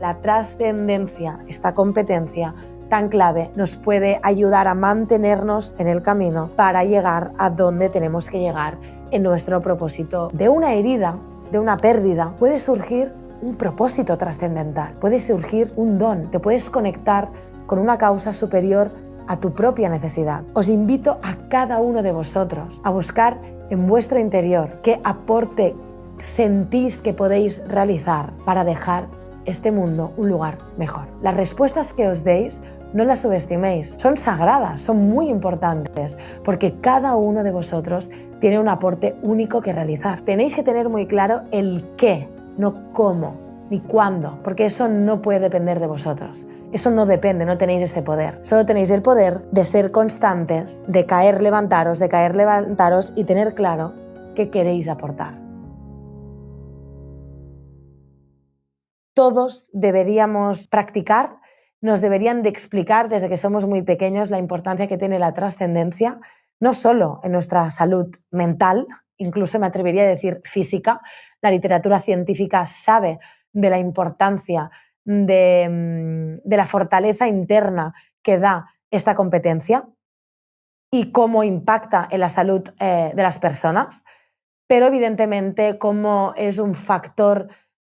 La trascendencia, esta competencia tan clave, nos puede ayudar a mantenernos en el camino para llegar a donde tenemos que llegar en nuestro propósito. De una herida, de una pérdida, puede surgir un propósito trascendental, puede surgir un don, te puedes conectar con una causa superior a tu propia necesidad. Os invito a cada uno de vosotros a buscar en vuestro interior qué aporte sentís que podéis realizar para dejar este mundo un lugar mejor. Las respuestas que os deis no las subestiméis, son sagradas, son muy importantes, porque cada uno de vosotros tiene un aporte único que realizar. Tenéis que tener muy claro el qué, no cómo, ni cuándo, porque eso no puede depender de vosotros. Eso no depende, no tenéis ese poder. Solo tenéis el poder de ser constantes, de caer, levantaros y tener claro qué queréis aportar. Todos deberíamos practicar, nos deberían de explicar desde que somos muy pequeños la importancia que tiene la trascendencia, no solo en nuestra salud mental, incluso me atrevería a decir física. La literatura científica sabe de la importancia de la fortaleza interna que da esta competencia y cómo impacta en la salud de las personas, pero evidentemente cómo es un factor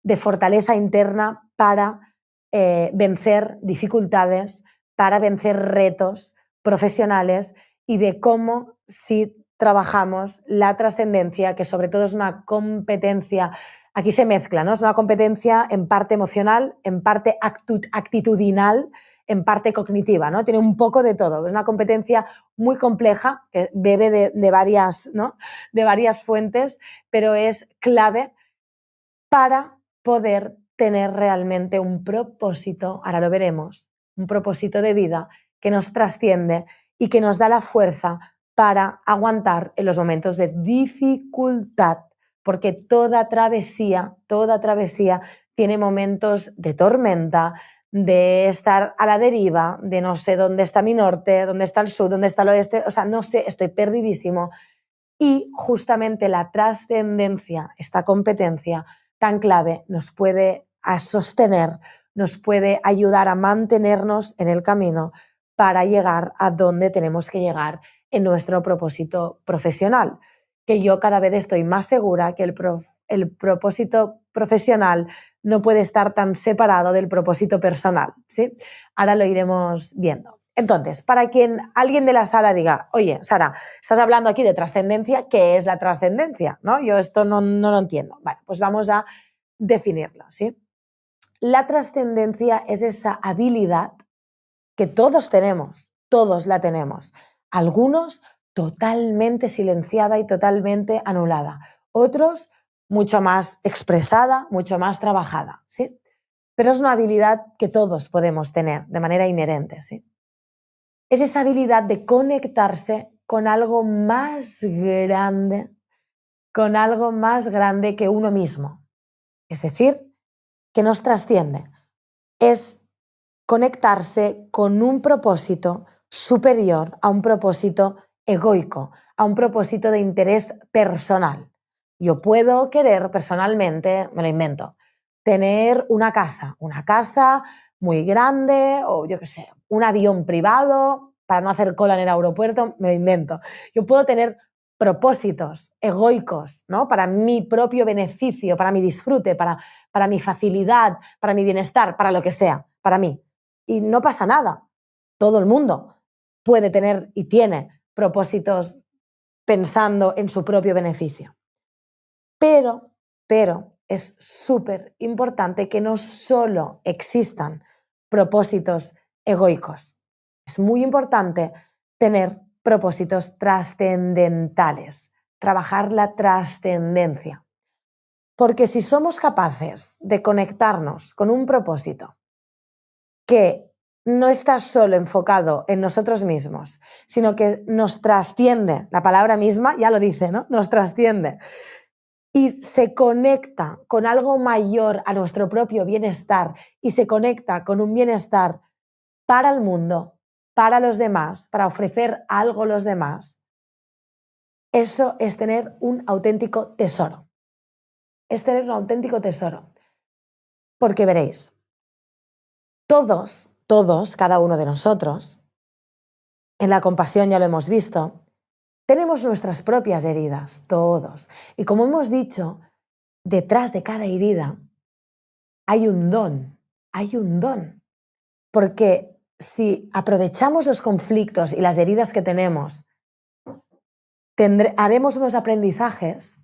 de fortaleza interna para vencer dificultades, para vencer retos profesionales y de cómo si trabajamos la trascendencia, que sobre todo es una competencia, aquí se mezcla, ¿no? Es una competencia en parte emocional, en parte actitudinal, en parte cognitiva, ¿no? Tiene un poco de todo, es una competencia muy compleja que bebe de varias, ¿no? De varias fuentes, pero es clave para poder tener realmente un propósito, ahora lo veremos, un propósito de vida que nos trasciende y que nos da la fuerza para aguantar en los momentos de dificultad, porque toda travesía tiene momentos de tormenta, de estar a la deriva, de no sé dónde está mi norte, dónde está el sur, dónde está el oeste, o sea, no sé, estoy perdidísimo. Y justamente la trascendencia, esta competencia tan clave, nos puede sostener, nos puede ayudar a mantenernos en el camino para llegar a donde tenemos que llegar en nuestro propósito profesional. Que yo cada vez estoy más segura que el propósito profesional no puede estar tan separado del propósito personal, ¿sí? Ahora lo iremos viendo. Entonces, para quien alguien de la sala diga, oye, Sara, estás hablando aquí de trascendencia, ¿qué es la trascendencia? ¿No? Yo esto no lo entiendo. Vale, pues vamos a definirlo, ¿sí? La trascendencia es esa habilidad que todos tenemos, todos la tenemos. Algunos totalmente silenciada y totalmente anulada. Otros mucho más expresada, mucho más trabajada, ¿sí? Pero es una habilidad que todos podemos tener de manera inherente, ¿sí? Es esa habilidad de conectarse con algo más grande, que uno mismo. Es decir, que nos trasciende. Es conectarse con un propósito superior a un propósito egoico, a un propósito de interés personal. Yo puedo querer personalmente, me lo invento, tener una casa muy grande o yo qué sé, un avión privado para no hacer cola en el aeropuerto, me lo invento. Yo puedo tener propósitos egoicos, ¿no? Para mi propio beneficio, para mi disfrute, para mi facilidad, para mi bienestar, para lo que sea, para mí. Y no pasa nada. Todo el mundo puede tener y tiene propósitos pensando en su propio beneficio. Pero es súper importante que no solo existan propósitos egoicos. Es muy importante tener propósitos trascendentales, trabajar la trascendencia. Porque si somos capaces de conectarnos con un propósito que no está solo enfocado en nosotros mismos, sino que nos trasciende, la palabra misma ya lo dice, ¿no? Nos trasciende. Y se conecta con algo mayor a nuestro propio bienestar y se conecta con un bienestar para el mundo, para los demás, para ofrecer algo a los demás. Eso es tener un auténtico tesoro. Es tener un auténtico tesoro. Porque veréis, Todos, cada uno de nosotros, en la compasión ya lo hemos visto, tenemos nuestras propias heridas, todos. Y como hemos dicho, detrás de cada herida hay un don, hay un don. Porque si aprovechamos los conflictos y las heridas que tenemos, haremos unos aprendizajes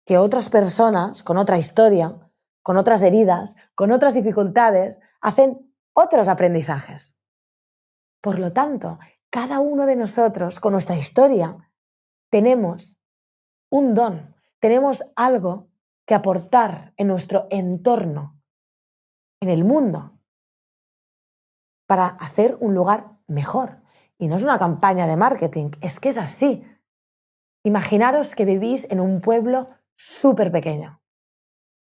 que otras personas con otra historia, con otras heridas, con otras dificultades, hacen otros aprendizajes. Por lo tanto, cada uno de nosotros, con nuestra historia, tenemos un don, tenemos algo que aportar en nuestro entorno, en el mundo, para hacer un lugar mejor. Y no es una campaña de marketing, es que es así. Imaginaros que vivís en un pueblo súper pequeño,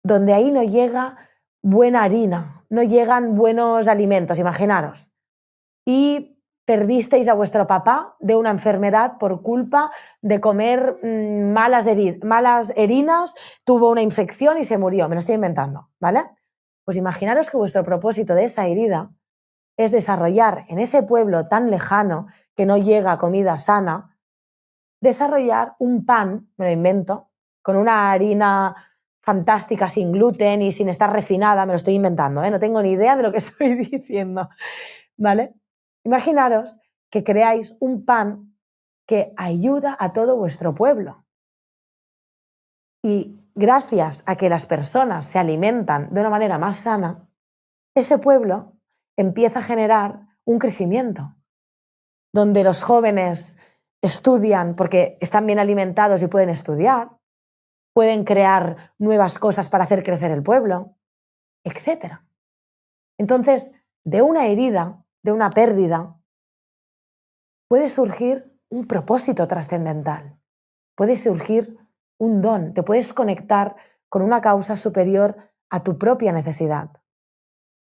donde ahí no llega buena harina, no llegan buenos alimentos, imaginaros. Y perdisteis a vuestro papá de una enfermedad por culpa de comer malas harinas, tuvo una infección y se murió, me lo estoy inventando, ¿vale? Pues imaginaros que vuestro propósito de esa herida es desarrollar en ese pueblo tan lejano que no llega comida sana, desarrollar un pan, me lo invento, con una harina fantástica, sin gluten y sin estar refinada, me lo estoy inventando, no tengo ni idea de lo que estoy diciendo, ¿vale? Imaginaros que creáis un pan que ayuda a todo vuestro pueblo. Y gracias a que las personas se alimentan de una manera más sana, ese pueblo empieza a generar un crecimiento, donde los jóvenes estudian porque están bien alimentados y pueden estudiar, pueden crear nuevas cosas para hacer crecer el pueblo, etc. Entonces, de una herida, de una pérdida, puede surgir un propósito trascendental, puede surgir un don, te puedes conectar con una causa superior a tu propia necesidad.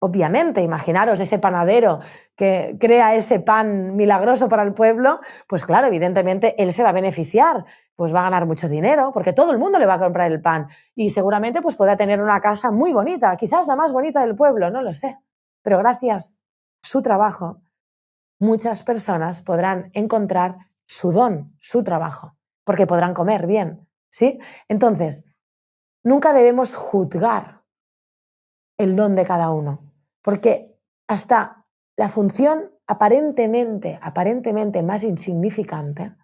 Obviamente, imaginaros ese panadero que crea ese pan milagroso para el pueblo, pues claro, evidentemente él se va a beneficiar, pues va a ganar mucho dinero, porque todo el mundo le va a comprar el pan y seguramente pues podrá tener una casa muy bonita, quizás la más bonita del pueblo, no lo sé, pero gracias a su trabajo, muchas personas podrán encontrar su don, su trabajo, porque podrán comer bien, ¿sí? Entonces, nunca debemos juzgar el don de cada uno, porque hasta la función aparentemente más insignificante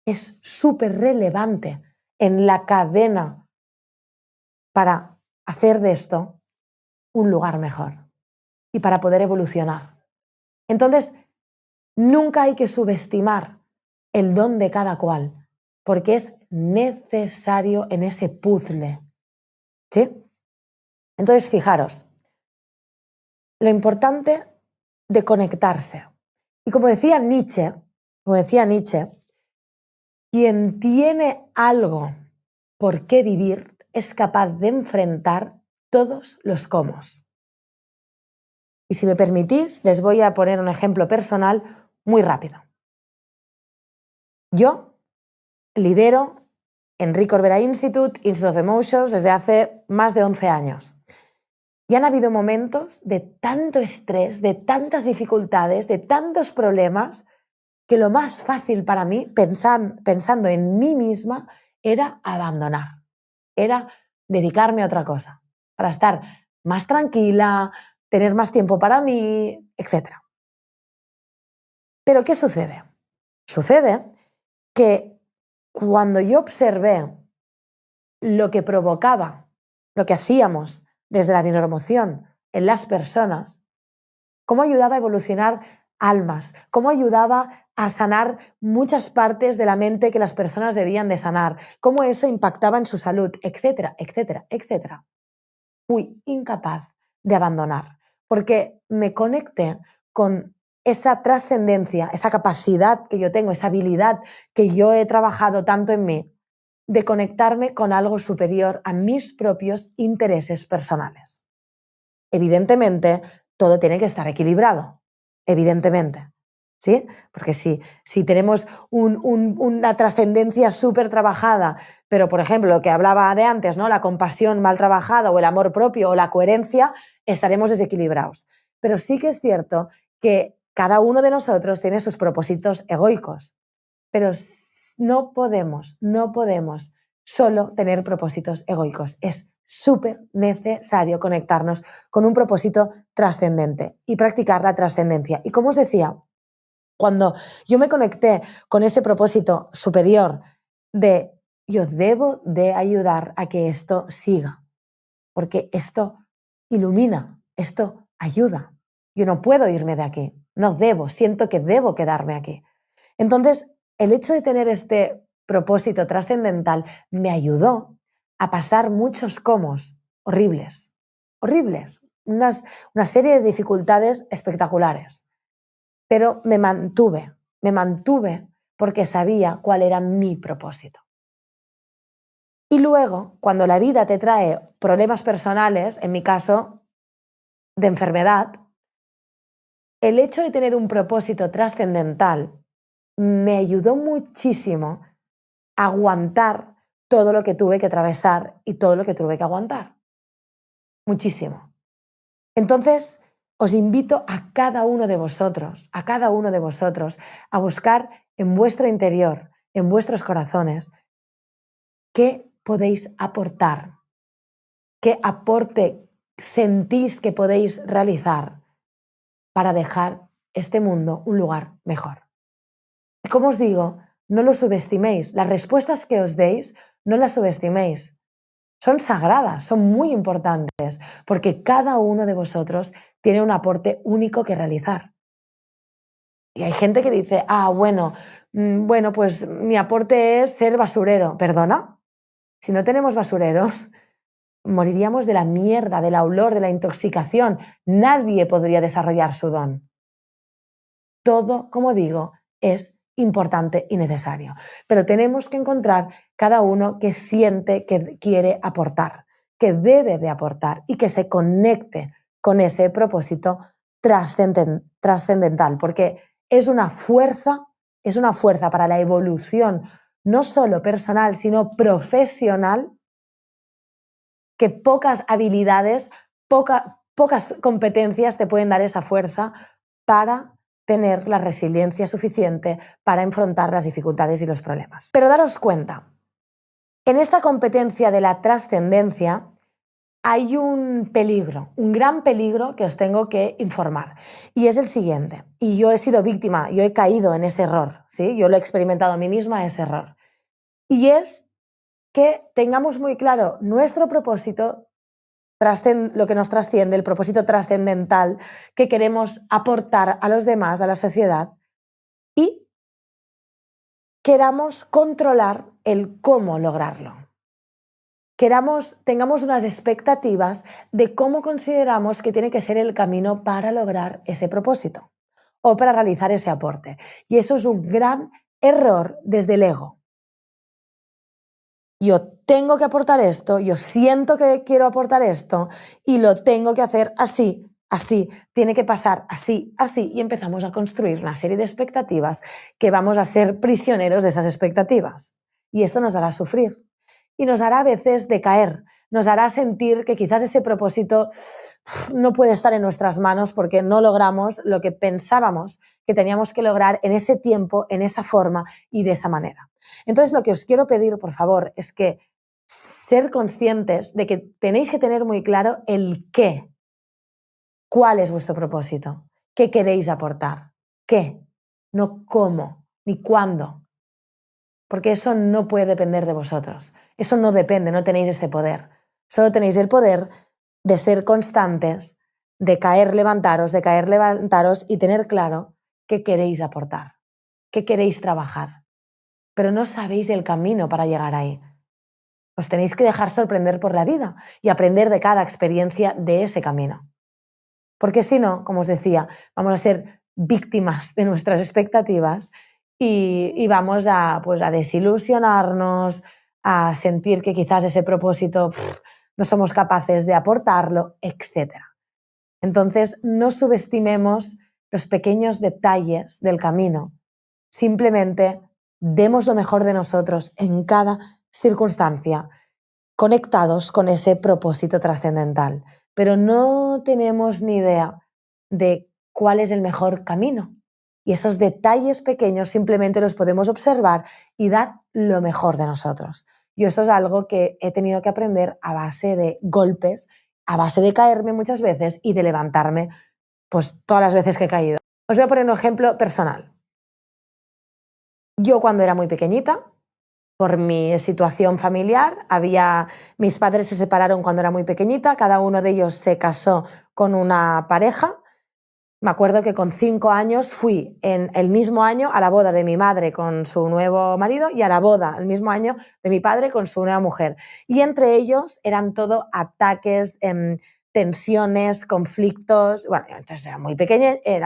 es súper relevante en la cadena para hacer de esto un lugar mejor y para poder evolucionar. Entonces, nunca hay que subestimar el don de cada cual, porque es necesario en ese puzzle, ¿sí? Entonces, fijaros, lo importante de conectarse. Y como decía Nietzsche, quien tiene algo por qué vivir es capaz de enfrentar todos los cómo. Y si me permitís, les voy a poner un ejemplo personal muy rápido. Yo lidero Enrique Corbera Institute of Emotions desde hace más de 11 años. Y han habido momentos de tanto estrés, de tantas dificultades, de tantos problemas, que lo más fácil para mí, pensando en mí misma, era abandonar, era dedicarme a otra cosa, para estar más tranquila, tener más tiempo para mí, etc. Pero ¿qué sucede? Sucede que cuando yo observé lo que provocaba, lo que hacíamos desde la bioemoción en las personas, cómo ayudaba a evolucionar almas, cómo ayudaba a sanar muchas partes de la mente que las personas debían de sanar, cómo eso impactaba en su salud, etcétera, etcétera, etcétera. Fui incapaz de abandonar, porque me conecté con esa trascendencia, esa capacidad que yo tengo, esa habilidad que yo he trabajado tanto en mí, de conectarme con algo superior a mis propios intereses personales. Evidentemente, todo tiene que estar equilibrado, evidentemente, ¿sí? Porque si tenemos una trascendencia súper trabajada, pero, por ejemplo, lo que hablaba de antes, ¿no? La compasión mal trabajada o el amor propio o la coherencia, estaremos desequilibrados. pero sí que es cierto que cada uno de nosotros tiene sus propósitos egoicos, pero no podemos solo tener propósitos egoicos. Es súper necesario conectarnos con un propósito trascendente y practicar la trascendencia. Y como os decía, cuando yo me conecté con ese propósito superior de yo debo de ayudar a que esto siga, porque esto ilumina, esto ayuda. Yo no puedo irme de aquí, no debo, siento que debo quedarme aquí. Entonces, el hecho de tener este propósito trascendental me ayudó a pasar muchos comos horribles, una serie de dificultades espectaculares, pero me mantuve porque sabía cuál era mi propósito. Y luego, cuando la vida te trae problemas personales, en mi caso, de enfermedad, el hecho de tener un propósito trascendental me ayudó muchísimo a aguantar todo lo que tuve que atravesar y todo lo que tuve que aguantar. Muchísimo. Entonces, os invito a cada uno de vosotros, a buscar en vuestro interior, en vuestros corazones, qué podéis aportar, qué aporte sentís que podéis realizar para dejar este mundo un lugar mejor. Y como os digo, no lo subestiméis. Las respuestas que os deis, no las subestiméis. Son sagradas, son muy importantes, porque cada uno de vosotros tiene un aporte único que realizar. Y hay gente que dice, bueno, pues mi aporte es ser basurero. ¿Perdona? Si no tenemos basureros, moriríamos de la mierda, del olor, de la intoxicación. Nadie podría desarrollar su don. Todo, como digo, es importante y necesario. Pero tenemos que encontrar cada uno que siente que quiere aportar, que debe de aportar y que se conecte con ese propósito trascendental, porque es una fuerza para la evolución, no solo personal, sino profesional, que pocas habilidades, pocas competencias te pueden dar esa fuerza para tener la resiliencia suficiente para enfrentar las dificultades y los problemas. Pero daros cuenta, en esta competencia de la trascendencia hay un peligro, un gran peligro que os tengo que informar. Y es el siguiente, y yo he sido víctima, yo he caído en ese error, ¿sí? Yo lo he experimentado a mí misma, ese error. Y es que tengamos muy claro nuestro propósito, lo que nos trasciende, el propósito trascendental que queremos aportar a los demás, a la sociedad, y queramos controlar el cómo lograrlo. Tengamos unas expectativas de cómo consideramos que tiene que ser el camino para lograr ese propósito o para realizar ese aporte. Y eso es un gran error desde el ego. Yo tengo que aportar esto, yo siento que quiero aportar esto y lo tengo que hacer así, tiene que pasar así, y empezamos a construir una serie de expectativas que vamos a ser prisioneros de esas expectativas. Y esto nos hará sufrir y nos hará a veces decaer, nos hará sentir que quizás ese propósito no puede estar en nuestras manos porque no logramos lo que pensábamos que teníamos que lograr en ese tiempo, en esa forma y de esa manera. Entonces, lo que os quiero pedir, por favor, es que ser conscientes de que tenéis que tener muy claro el qué. ¿Cuál es vuestro propósito? ¿Qué queréis aportar? ¿Qué? No cómo, ni cuándo. Porque eso no puede depender de vosotros. Eso no depende, no tenéis ese poder. Solo tenéis el poder de ser constantes, de caer, levantaros y tener claro qué queréis aportar, qué queréis trabajar. Pero no sabéis el camino para llegar ahí. Os tenéis que dejar sorprender por la vida y aprender de cada experiencia de ese camino. Porque si no, como os decía, vamos a ser víctimas de nuestras expectativas y vamos a desilusionarnos, a sentir que quizás ese propósito no somos capaces de aportarlo, etc. Entonces, no subestimemos los pequeños detalles del camino. Simplemente demos lo mejor de nosotros en cada circunstancia, conectados con ese propósito trascendental. Pero no tenemos ni idea de cuál es el mejor camino. Y esos detalles pequeños simplemente los podemos observar y dar lo mejor de nosotros. Yo esto es algo que he tenido que aprender a base de golpes, a base de caerme muchas veces y de levantarme pues todas las veces que he caído. Os voy a poner un ejemplo personal. Yo cuando era muy pequeñita, por mi situación familiar, mis padres se separaron cuando era muy pequeñita, cada uno de ellos se casó con una pareja. Me acuerdo que con 5 años fui en el mismo año a la boda de mi madre con su nuevo marido y a la boda el mismo año de mi padre con su nueva mujer. Y entre ellos eran todo ataques, tensiones, conflictos. Bueno, entonces era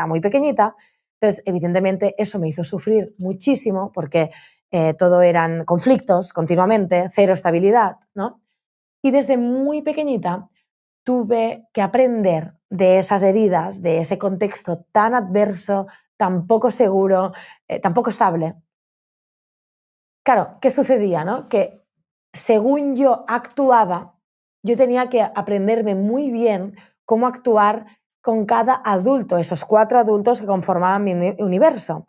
muy pequeñita, entonces evidentemente eso me hizo sufrir muchísimo porque todo eran conflictos continuamente, cero estabilidad, ¿no? Y desde muy pequeñita tuve que aprender de esas heridas, de ese contexto tan adverso, tan poco seguro, tan poco estable. Claro, ¿qué sucedía, no? Que según yo actuaba, yo tenía que aprenderme muy bien cómo actuar con cada adulto, esos 4 adultos que conformaban mi universo.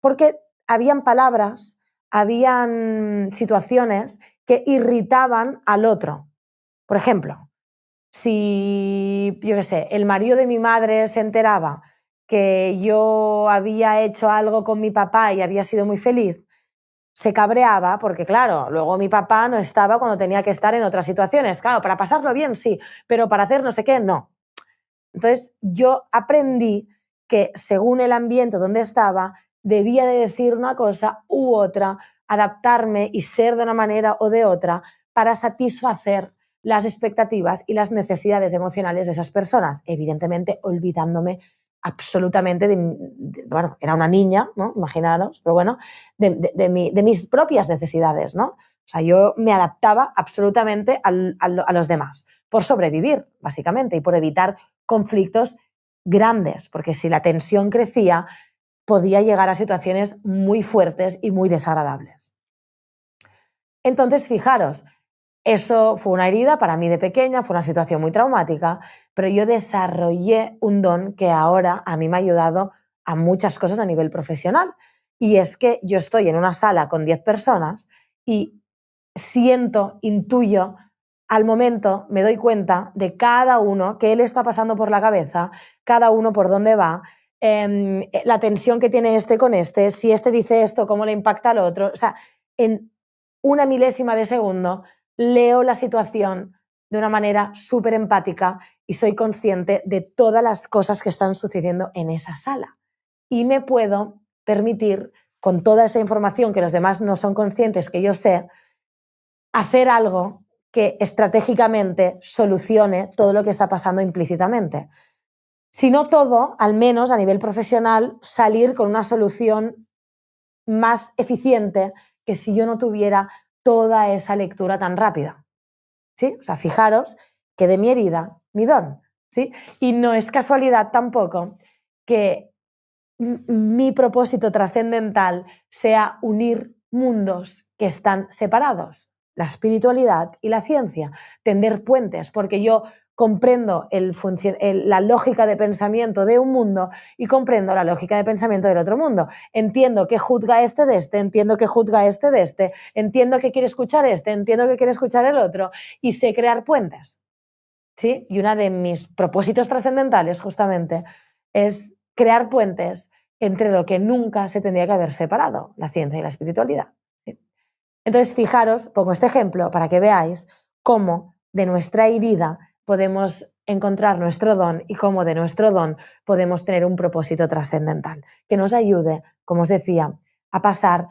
Porque habían palabras, habían situaciones que irritaban al otro. Por ejemplo, si, yo qué sé, el marido de mi madre se enteraba que yo había hecho algo con mi papá y había sido muy feliz, se cabreaba porque, claro, luego mi papá no estaba cuando tenía que estar en otras situaciones. Claro, para pasarlo bien sí, pero para hacer no sé qué, no. Entonces yo aprendí que según el ambiente donde estaba, debía de decir una cosa u otra, adaptarme y ser de una manera o de otra para satisfacer las expectativas y las necesidades emocionales de esas personas, evidentemente olvidándome absolutamente bueno, era una niña, ¿no? Imaginaros, pero bueno, de mis propias necesidades, ¿no? O sea, yo me adaptaba absolutamente a los demás por sobrevivir, básicamente, y por evitar conflictos grandes, porque si la tensión crecía, podía llegar a situaciones muy fuertes y muy desagradables. Entonces, fijaros, eso fue una herida para mí de pequeña, fue una situación muy traumática, pero yo desarrollé un don que ahora a mí me ha ayudado a muchas cosas a nivel profesional. Y es que yo estoy en una sala con 10 personas y siento, intuyo, al momento me doy cuenta de cada uno, qué le está pasando por la cabeza, cada uno por dónde va, la tensión que tiene este con este, si este dice esto, cómo le impacta al otro. O sea, en una milésima de segundo leo la situación de una manera súper empática y soy consciente de todas las cosas que están sucediendo en esa sala. Y me puedo permitir, con toda esa información que los demás no son conscientes, que yo sé, hacer algo que estratégicamente solucione todo lo que está pasando implícitamente. Si no todo, al menos a nivel profesional, salir con una solución más eficiente que si yo no tuviera toda esa lectura tan rápida. ¿Sí? O sea, fijaros que de mi herida, mi don. ¿Sí? Y no es casualidad tampoco que mi propósito trascendental sea unir mundos que están separados, la espiritualidad y la ciencia, tender puentes, porque yo comprendo la lógica de pensamiento de un mundo y comprendo la lógica de pensamiento del otro mundo. Entiendo que juzga este de este, entiendo que juzga este de este, entiendo que quiere escuchar este, entiendo que quiere escuchar el otro y sé crear puentes. ¿Sí? Y uno de mis propósitos trascendentales justamente es crear puentes entre lo que nunca se tendría que haber separado, la ciencia y la espiritualidad. ¿Sí? Entonces, fijaros, pongo este ejemplo para que veáis cómo de nuestra herida podemos encontrar nuestro don y cómo de nuestro don podemos tener un propósito trascendental que nos ayude, como os decía, a pasar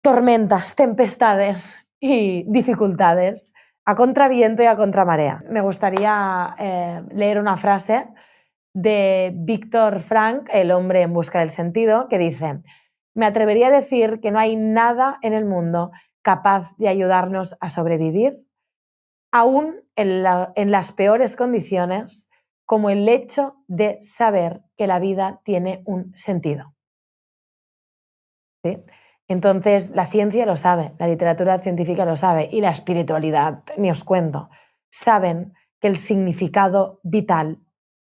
tormentas, tempestades y dificultades a contraviento y a contramarea. Me gustaría leer una frase de Víctor Frank, El hombre en busca del sentido, que dice: me atrevería a decir que no hay nada en el mundo capaz de ayudarnos a sobrevivir, aún en las peores condiciones, como el hecho de saber que la vida tiene un sentido. ¿Sí? Entonces, la ciencia lo sabe, la literatura científica lo sabe y la espiritualidad, ni os cuento, saben que el significado vital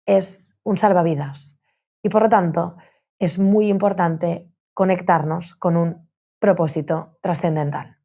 es un salvavidas, Y por lo tanto, es muy importante conectarnos con un propósito trascendental.